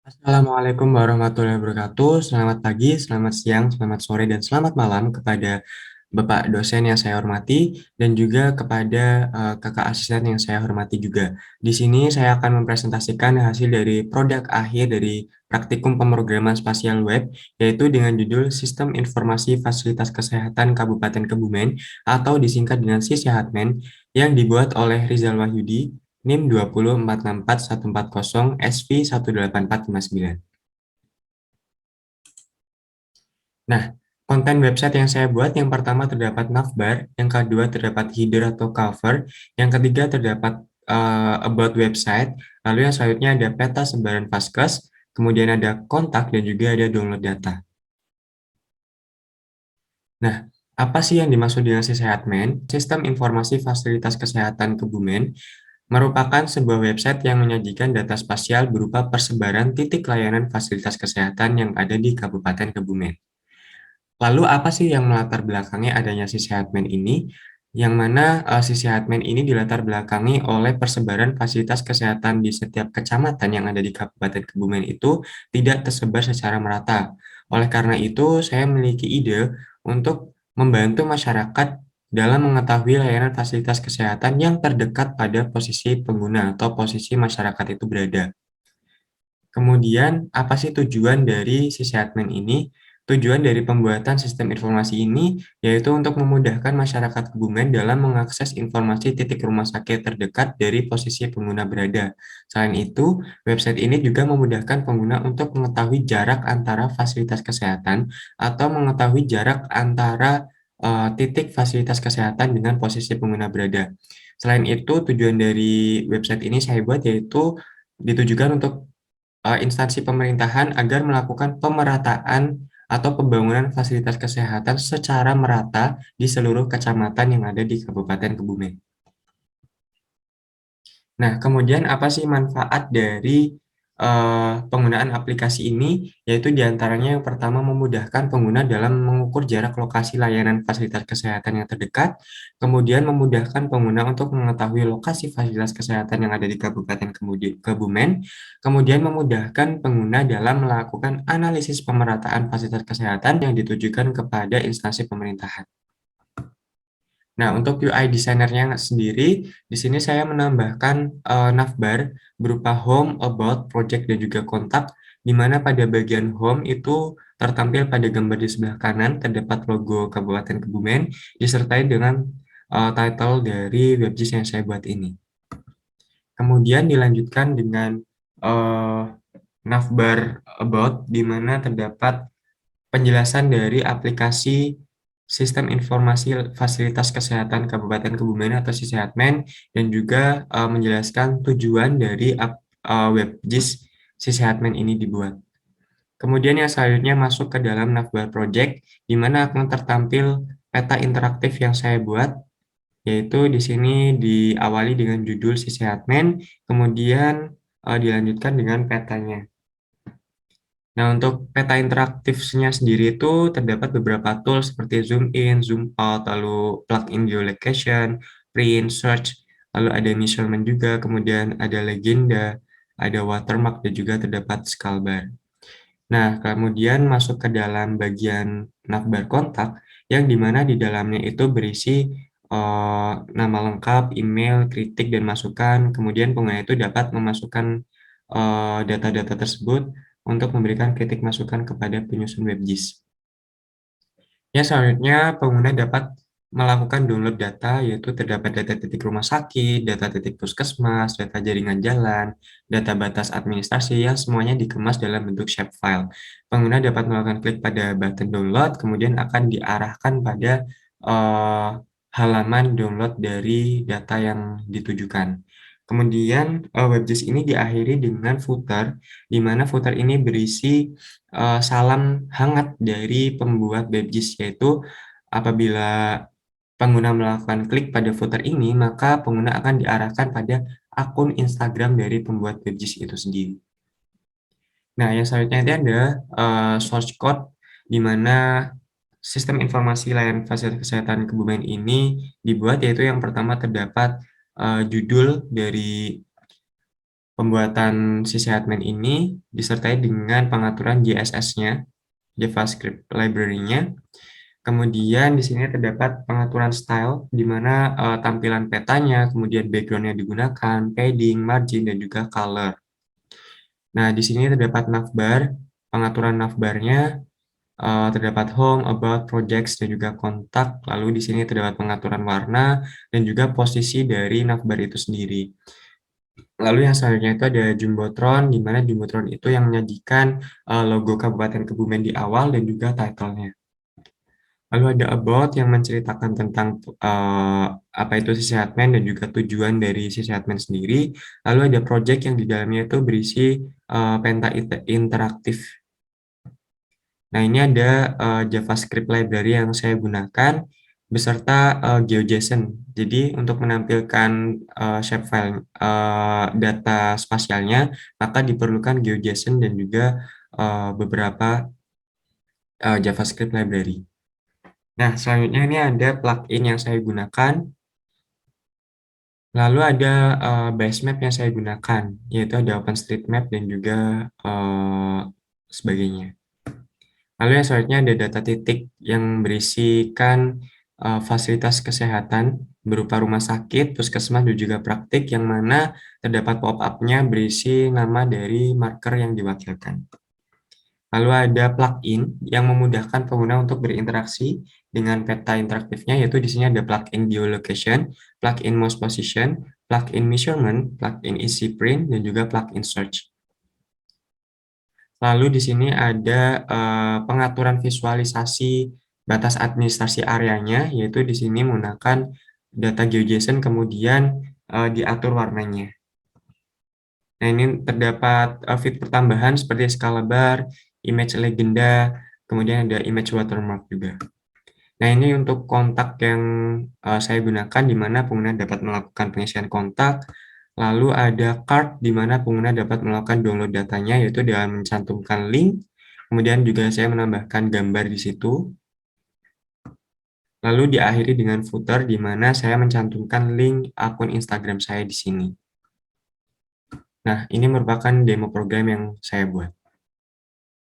Assalamualaikum warahmatullahi wabarakatuh. Selamat pagi, selamat siang, selamat sore, dan selamat malam kepada Bapak dosen yang saya hormati dan juga kepada kakak asisten yang saya hormati juga. Di sini saya akan mempresentasikan hasil dari produk akhir dari praktikum pemrograman spasial web, yaitu dengan judul Sistem Informasi Fasilitas Kesehatan Kabupaten Kebumen atau disingkat dengan SISYAHATMEN yang dibuat oleh Rizal Wahyudi NIM 20464140 SV18459. Nah, konten website yang saya buat yang pertama terdapat navbar, yang kedua terdapat header atau cover, yang ketiga terdapat about website, lalu yang selanjutnya ada peta sebaran Vaskes, kemudian ada kontak dan juga ada download data. Nah, apa sih yang dimaksud dengan SISHEATMEN? Sistem Informasi Fasilitas Kesehatan Kebumen merupakan sebuah website yang menyajikan data spasial berupa persebaran titik layanan fasilitas kesehatan yang ada di Kabupaten Kebumen. Lalu apa sih yang melatar belakangi adanya si Sehatmen ini? Yang mana si Sehatmen ini dilatar belakangi oleh persebaran fasilitas kesehatan di setiap kecamatan yang ada di Kabupaten Kebumen itu tidak tersebar secara merata. Oleh karena itu, saya memiliki ide untuk membantu masyarakat dalam mengetahui layanan fasilitas kesehatan yang terdekat pada posisi pengguna atau posisi masyarakat itu berada. Kemudian, apa sih tujuan dari si Sehatmen ini? Tujuan dari pembuatan sistem informasi ini yaitu untuk memudahkan masyarakat Kebumen dalam mengakses informasi titik rumah sakit terdekat dari posisi pengguna berada. Selain itu, website ini juga memudahkan pengguna untuk mengetahui jarak antara fasilitas kesehatan atau mengetahui jarak antara titik fasilitas kesehatan dengan posisi pengguna berada. Selain itu, tujuan dari website ini saya buat yaitu ditujukan untuk instansi pemerintahan agar melakukan pemerataan atau pembangunan fasilitas kesehatan secara merata di seluruh kecamatan yang ada di Kabupaten Kebumen. Nah, kemudian apa sih manfaat dari penggunaan aplikasi ini? Yaitu diantaranya yang pertama memudahkan pengguna dalam mengukur jarak lokasi layanan fasilitas kesehatan yang terdekat, kemudian memudahkan pengguna untuk mengetahui lokasi fasilitas kesehatan yang ada di Kabupaten Kebumen, kemudian memudahkan pengguna dalam melakukan analisis pemerataan fasilitas kesehatan yang ditujukan kepada instansi pemerintahan. Nah, untuk UI desainernya sendiri, di sini saya menambahkan navbar berupa home, about, project, dan juga kontak, di mana pada bagian home itu tertampil pada gambar di sebelah kanan, terdapat logo Kabupaten Kebumen, disertai dengan title dari WebGIS yang saya buat ini. Kemudian dilanjutkan dengan eh, navbar about, di mana terdapat penjelasan dari aplikasi Sistem Informasi Fasilitas Kesehatan Kabupaten Kebumen atau SISHEATMEN dan juga menjelaskan tujuan dari WebGIS SISHEATMEN ini dibuat. Kemudian yang selanjutnya masuk ke dalam navbar project, di mana akan tertampil peta interaktif yang saya buat, yaitu di sini diawali dengan judul SISHEATMEN, kemudian dilanjutkan dengan petanya. Nah, untuk peta interaktifnya sendiri itu terdapat beberapa tools seperti zoom in, zoom out, lalu plug in geolocation, print, search, lalu ada measurement juga, kemudian ada legenda, ada watermark, dan juga terdapat scale bar. Nah, kemudian masuk ke dalam bagian navbar kontak, yang dimana di dalamnya itu berisi nama lengkap, email, kritik, dan masukan. Kemudian pengguna itu dapat memasukkan data-data tersebut untuk memberikan kritik masukan kepada penyusun WebGIS. Ya, selanjutnya pengguna dapat melakukan download data, yaitu terdapat data titik rumah sakit, data titik puskesmas, data jaringan jalan, data batas administrasi yang semuanya dikemas dalam bentuk shapefile. Pengguna dapat melakukan klik pada button download, kemudian akan diarahkan pada eh, halaman download dari data yang ditujukan. Kemudian WebGIS ini diakhiri dengan footer, di mana footer ini berisi salam hangat dari pembuat WebGIS, yaitu apabila pengguna melakukan klik pada footer ini, maka pengguna akan diarahkan pada akun Instagram dari pembuat WebGIS itu sendiri. Nah, yang selanjutnya ini ada source code, di mana sistem informasi layanan fasilitas kesehatan Kebumen ini dibuat, yaitu yang pertama terdapat judul dari Pembuatan si admin ini disertai dengan pengaturan JSS-nya, JavaScript library-nya. Kemudian di sini terdapat pengaturan style, di mana tampilan petanya, kemudian background yang digunakan, padding, margin, dan juga color. Nah, di sini terdapat navbar, pengaturan navbarnya, terdapat home, about, projects, dan juga kontak. Lalu di sini terdapat pengaturan warna dan juga posisi dari navbar itu sendiri. Lalu yang selanjutnya itu ada Jumbotron, di mana Jumbotron itu yang menyajikan logo Kabupaten Kebumen di awal dan juga title-nya. Lalu ada about yang menceritakan tentang apa itu sisi admin dan juga tujuan dari sisi admin sendiri. Lalu ada project yang di dalamnya itu berisi penta interaktif. Nah, ini ada JavaScript library yang saya gunakan beserta GeoJSON. Jadi, untuk menampilkan shapefile data spasialnya, maka diperlukan GeoJSON dan juga beberapa JavaScript library. Nah, selanjutnya ini ada plugin yang saya gunakan. Lalu ada basemap yang saya gunakan, yaitu ada OpenStreetMap dan juga sebagainya. Lalu yang selanjutnya ada data titik yang berisikan fasilitas kesehatan berupa rumah sakit, puskesmas, dan juga praktik yang mana terdapat pop-up-nya berisi nama dari marker yang diwakilkan. Lalu ada plugin yang memudahkan pengguna untuk berinteraksi dengan peta interaktifnya, yaitu di sini ada plugin geolocation, plugin mouse position, plugin measurement, plugin easy print, dan juga plugin search. Lalu di sini ada pengaturan visualisasi batas administrasi areanya, yaitu di sini menggunakan data GeoJSON kemudian diatur warnanya. Nah, ini terdapat fitur tambahan seperti skala bar, image legenda, kemudian ada image watermark juga. Nah, ini untuk kontak yang saya gunakan di mana pengguna dapat melakukan pengisian kontak. Lalu ada card di mana pengguna dapat melakukan download datanya, yaitu dengan mencantumkan link. Kemudian juga saya menambahkan gambar di situ. Lalu diakhiri dengan footer di mana saya mencantumkan link akun Instagram saya di sini. Nah, ini merupakan demo program yang saya buat.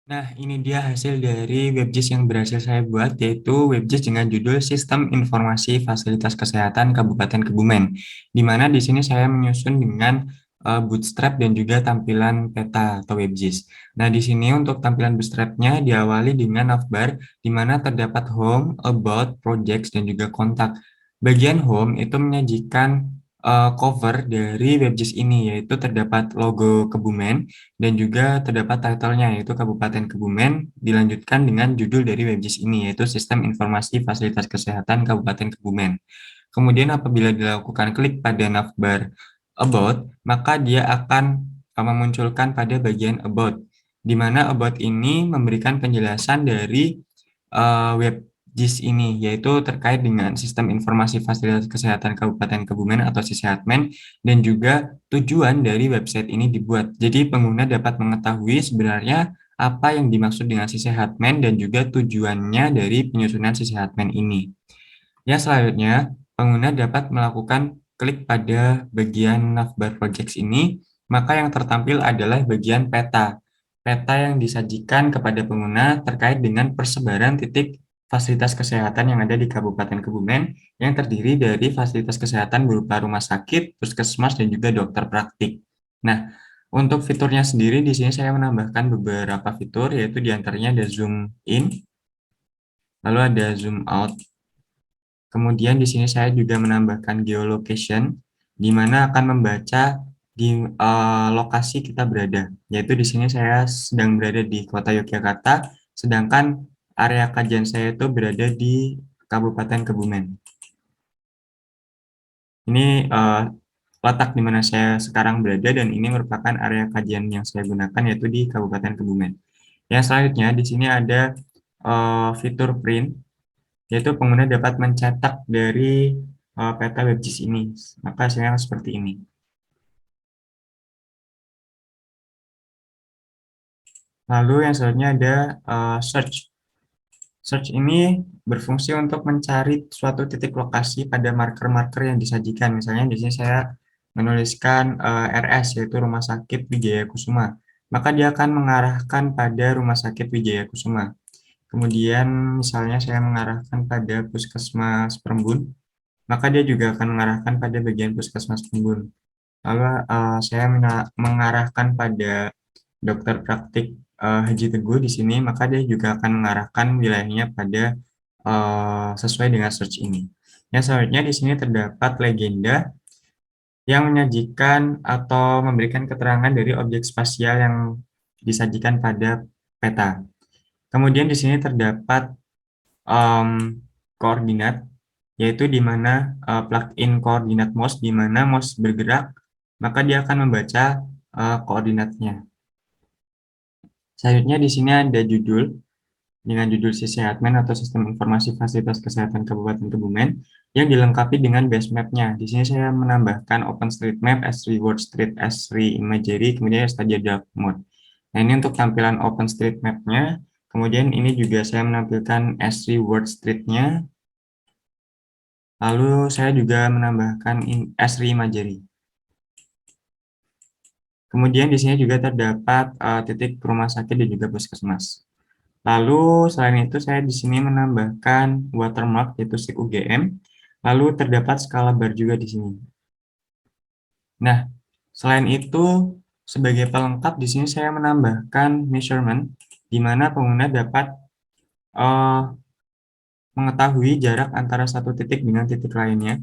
Nah, ini dia hasil dari WebGIS yang berhasil saya buat, yaitu WebGIS dengan judul Sistem Informasi Fasilitas Kesehatan Kabupaten Kebumen, di mana di sini saya menyusun dengan Bootstrap dan juga tampilan peta atau WebGIS. Nah, di sini untuk tampilan Bootstrap-nya diawali dengan navbar, di mana terdapat home, about, projects, dan juga kontak. Bagian home itu menyajikan cover dari WebGIS ini, yaitu terdapat logo Kebumen, dan juga terdapat title-nya yaitu Kabupaten Kebumen, dilanjutkan dengan judul dari WebGIS ini yaitu Sistem Informasi Fasilitas Kesehatan Kabupaten Kebumen. Kemudian apabila dilakukan klik pada navbar About, maka dia akan memunculkan pada bagian About, di mana About ini memberikan penjelasan dari WebGIS ini, yaitu terkait dengan Sistem Informasi Fasilitas Kesehatan Kabupaten Kebumen atau Sisehatmen, dan juga tujuan dari website ini dibuat. Jadi pengguna dapat mengetahui sebenarnya apa yang dimaksud dengan Sisehatmen dan juga tujuannya dari penyusunan Sisehatmen ini. Ya, selanjutnya pengguna dapat melakukan klik pada bagian navbar projects ini, maka yang tertampil adalah bagian peta. Peta yang disajikan kepada pengguna terkait dengan persebaran titik fasilitas kesehatan yang ada di Kabupaten Kebumen yang terdiri dari fasilitas kesehatan berupa rumah sakit, puskesmas, dan juga dokter praktik. Nah, untuk fiturnya sendiri di sini saya menambahkan beberapa fitur, yaitu diantaranya ada zoom in, lalu ada zoom out. Kemudian di sini saya juga menambahkan geolocation, di mana akan membaca di lokasi kita berada. Yaitu di sini saya sedang berada di Kota Yogyakarta, sedangkan area kajian saya itu berada di Kabupaten Kebumen. Ini letak di mana saya sekarang berada dan ini merupakan area kajian yang saya gunakan yaitu di Kabupaten Kebumen. Yang selanjutnya di sini ada fitur print, yaitu pengguna dapat mencetak dari peta WebGIS ini. Maka hasilnya seperti ini. Lalu yang selanjutnya ada search. Search ini berfungsi untuk mencari suatu titik lokasi pada marker-marker yang disajikan. Misalnya di sini saya menuliskan RS, yaitu Rumah Sakit Wijaya Kusuma, maka dia akan mengarahkan pada Rumah Sakit Wijaya Kusuma. Kemudian misalnya saya mengarahkan pada Puskesmas Perembun, maka dia juga akan mengarahkan pada bagian Puskesmas Perembun. Lalu saya mengarahkan pada dokter praktik Haji Teguh di sini, maka dia juga akan mengarahkan wilayahnya pada sesuai dengan search ini. Yang selanjutnya di sini terdapat legenda yang menyajikan atau memberikan keterangan dari objek spasial yang disajikan pada peta. Kemudian di sini terdapat koordinat, yaitu di mana plugin koordinat mouse, di mana mouse bergerak, maka dia akan membaca koordinatnya. Selanjutnya di sini ada judul, dengan judul Sisehatmen atau Sistem Informasi Fasilitas Kesehatan Kabupaten Kebumen yang dilengkapi dengan base map-nya. Di sini saya menambahkan OpenStreetMap, S3 WordStreet, S3 Imagery, kemudian Stadia Dark Mode. Nah, ini untuk tampilan OpenStreetMap-nya. Kemudian ini juga saya menampilkan S3 WordStreet-nya. Lalu saya juga menambahkan S3 Imagery. Kemudian di sini juga terdapat titik rumah sakit dan juga puskesmas. Lalu selain itu saya di sini menambahkan watermark yaitu SIG UGM. Lalu terdapat skala bar juga di sini. Nah, selain itu sebagai pelengkap di sini saya menambahkan measurement di mana pengguna dapat mengetahui jarak antara satu titik dengan titik lainnya.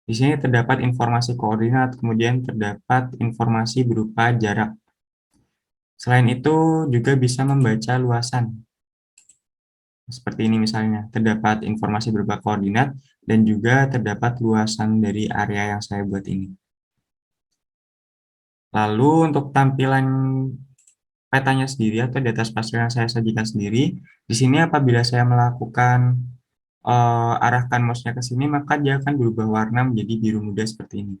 Di sini terdapat informasi koordinat, kemudian terdapat informasi berupa jarak. Selain itu juga bisa membaca luasan. Seperti ini misalnya, terdapat informasi berupa koordinat dan juga terdapat luasan dari area yang saya buat ini. Lalu untuk tampilan petanya sendiri atau data spasial yang saya sajikan sendiri, di sini apabila saya melakukan arahkan mouse-nya ke sini, maka dia akan berubah warna menjadi biru muda seperti ini.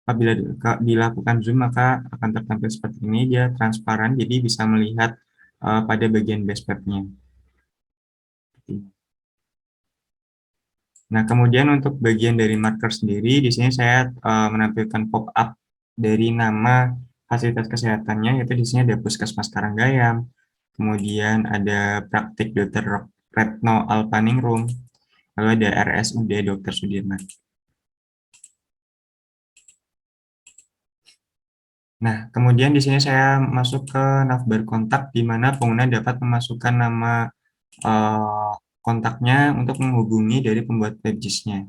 Apabila dilakukan zoom, maka akan tertampil seperti ini, dia transparan, jadi bisa melihat pada bagian base map-nya. Nah, kemudian untuk bagian dari marker sendiri, di sini saya menampilkan pop-up dari nama fasilitas kesehatannya, yaitu di sini ada Puskesmas Karanggayam, kemudian ada Praktik Dr. Retno Alpaningrum, lalu ada RSUD Dr. Sudirman. Nah, kemudian di sini saya masuk ke navbar kontak, di mana pengguna dapat memasukkan nama kontaknya untuk menghubungi dari pembuat pages-nya.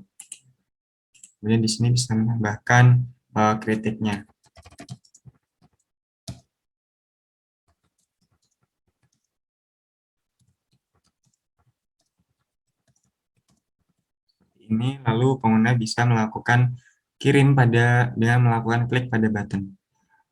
Kemudian di sini bisa menambahkan kritiknya. Ini lalu pengguna bisa melakukan kirim dengan melakukan klik pada button.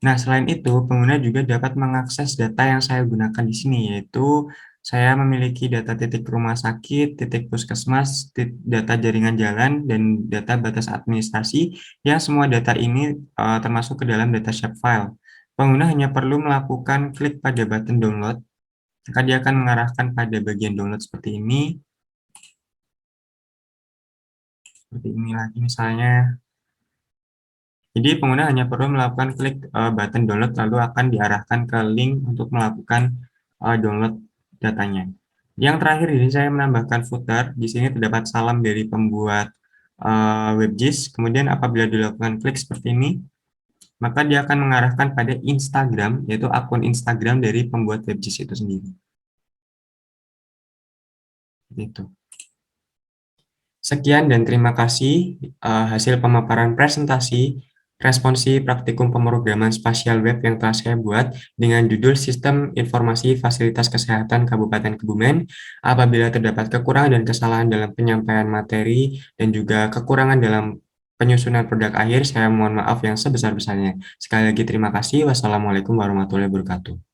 Nah, selain itu, pengguna juga dapat mengakses data yang saya gunakan di sini, yaitu saya memiliki data titik rumah sakit, titik puskesmas, data jaringan jalan, dan data batas administrasi, yang semua data ini termasuk ke dalam data shapefile. Pengguna hanya perlu melakukan klik pada button download, maka dia akan mengarahkan pada bagian download seperti ini. Seperti ini lagi misalnya. Jadi pengguna hanya perlu melakukan klik button download lalu akan diarahkan ke link untuk melakukan download datanya. Yang terakhir ini saya menambahkan footer. Di sini terdapat salam dari pembuat WebGIS. Kemudian apabila dilakukan klik seperti ini, maka dia akan mengarahkan pada Instagram, yaitu akun Instagram dari pembuat WebGIS itu sendiri. Gitu. Sekian dan terima kasih hasil pemaparan presentasi responsi praktikum pemrograman spasial web yang telah saya buat dengan judul Sistem Informasi Fasilitas Kesehatan Kabupaten Kebumen. Apabila terdapat kekurangan dan kesalahan dalam penyampaian materi dan juga kekurangan dalam penyusunan produk akhir, saya mohon maaf yang sebesar-besarnya. Sekali lagi terima kasih. Wassalamualaikum warahmatullahi wabarakatuh.